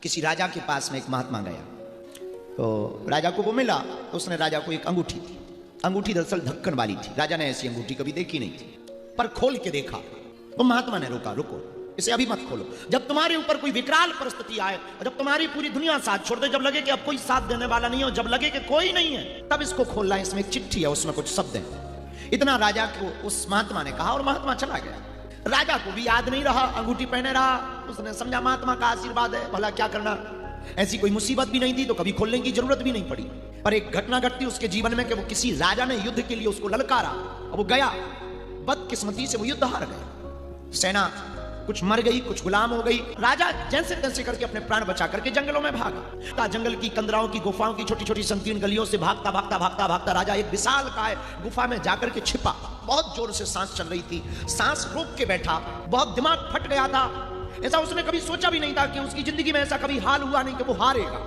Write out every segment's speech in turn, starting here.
किसी राजा के पास में एक महात्मा गया, तो राजा को वो मिला, तो उसने राजा को एक अंगूठी दी। अंगूठी दरअसल ढक्कन वाली थी, राजा ने ऐसी अंगूठी कभी देखी नहीं थी, पर खोल के देखा। तो महात्मा ने रोका, रुको, इसे अभी मत खोलो। जब तुम्हारे ऊपर कोई विकराल परिस्थिति आए और जब तुम्हारी पूरी दुनिया साथ छोड़ दे, जब लगे कि अब कोई साथ देने वाला नहीं हो, जब लगे कि कोई नहीं है, तब इसको खोलना। इसमें एक चिट्ठी है, उसमें कुछ शब्द है। इतना राजा को उस महात्मा ने कहा और महात्मा चला गया। राजा को भी याद नहीं रहा, अंगूठी पहने रहा। उसने समझा महात्मा का आशीर्वाद है, भला क्या करना। ऐसी कोई मुसीबत भी नहीं थी तो कभी खोलने की जरूरत भी नहीं पड़ी। पर एक घटना घटती उसके जीवन में कि वो किसी राजा ने युद्ध के लिए उसको ललकारा और वो गया। बदकिस्मती से वो युद्ध हार गया। सेना कुछ मर गई, कुछ गुलाम हो गई। राजा जैसे तैसे करके अपने प्राण बचा करके जंगलों में भागा। जंगल की कंदराओं की गुफाओं की छोटी छोटी संकीर्ण गलियों से भागता भागता भागता भागता राजा एक विशाल काय गुफा में जाकर के छिपा। बहुत जोर से सांस चल रही थी, सांस रोक के बैठा। बहुत दिमाग फट गया था। ऐसा उसने कभी सोचा भी नहीं था कि उसकी जिंदगी में ऐसा कभी हाल हुआ नहीं कि वो हारेगा।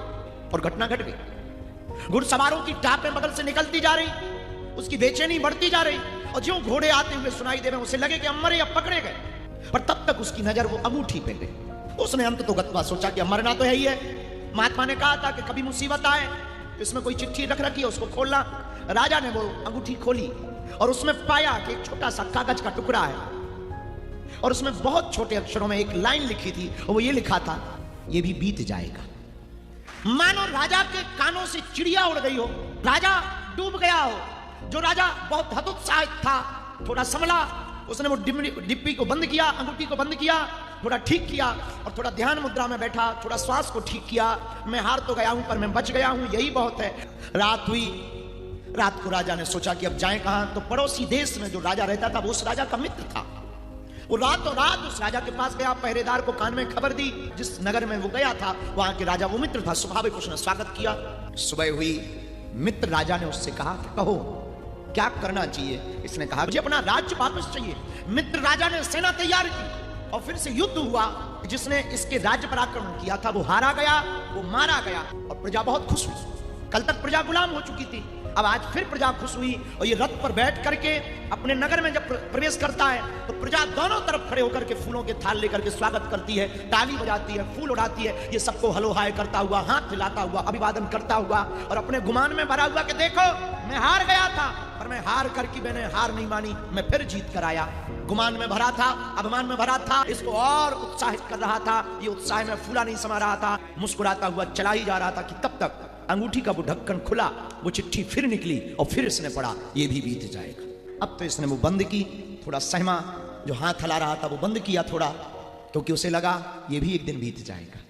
और घटना घट गई। घुड़सवारों की टापें बगल से निकलती जा रही, उसकी बेचैनी बढ़ती जा रही। और जो घोड़े आते हुए सुनाई दे रहे, उसे लगे कि मरे या पकड़े गए। पर तब तक उसकी नजर वो अंगूठी पे गई। उसने अंत तो गत्वा सोचा कि मरना तो है ही है। महात्मा ने कहा था कि कभी मुसीबत आए तो इसमें कोई चिट्ठी रख रखी है, उसको खोलना। राजा ने वो अंगूठी खोली और उसमें पाया कि एक छोटा सा कागज का टुकड़ा है और उसमें बहुत छोटे अक्षरों में एक लाइन लिखी थी और वो ये लिखा था, ये भी बीत जाएगा। मानो राजा के कानों से चिड़िया उड़ गई हो, राजा डूब गया हो। जो राजा बहुत हतोत्साहित था, थोड़ा संभला, उसने वो डिब्बी को बंद किया, अंगूठी को बंद किया, थोड़ा ठीक किया और थोड़ा ध्यान मुद्रा में बैठा, थोड़ा श्वास को ठीक किया। मैं हार तो गया हूं पर मैं बच गया हूं, यही बहुत है। रात हुई। रात को राजा ने सोचा कि अब जाएं कहां। तो पड़ोसी देश में जो राजा रहता था वो उस राजा का मित्र था। वो रातों रात उस राजा के पास गया, पहरेदार को कान में खबर दी। जिस नगर में वो गया था वहां के राजा वो मित्र था। स्वाभाविक उसने स्वागत किया। सुबह हुई, मित्र राजा ने उससे कहा कि कहो क्या करना चाहिए। इसने कहा मुझे अपना राज्य वापस चाहिए। मित्र राजा ने सेना तैयार की और फिर से युद्ध हुआ। जिसने इसके राज्य पर आक्रमण किया था वो हारा गया, वो मारा गया और प्रजा बहुत खुश हुई। कल तक प्रजा गुलाम हो चुकी थी, अब आज फिर प्रजा खुश हुई। और ये रथ पर बैठ करके अपने नगर में जब प्रवेश करता है तो प्रजा दोनों तरफ खड़े होकर के फूलों के थाल लेकर के स्वागत करती है, ताली बजाती है, फूल उड़ाती है। ये सबको हलो हाय करता हुआ, हाथ हिलाता हुआ, अभिवादन करता हुआ और अपने गुमान में भरा हुआ कि देखो मैं हार गया था पर मैं हार करके मैंने हार नहीं मानी, मैं फिर जीत कर आया। गुमान में भरा था, अभिमान में भरा था, इसको और उत्साहित कर रहा था। ये उत्साह में फूला नहीं समा रहा था, मुस्कुराता हुआ चला ही जा रहा था कि तब तक अंगूठी का वो ढक्कन खुला, वो चिट्ठी फिर निकली और फिर इसने पढ़ा, ये भी बीत जाएगा। अब तो इसने वो बंद की, थोड़ा सहमा, जो हाथ हिला रहा था वो बंद किया थोड़ा, क्योंकि उसे लगा ये भी एक दिन बीत जाएगा।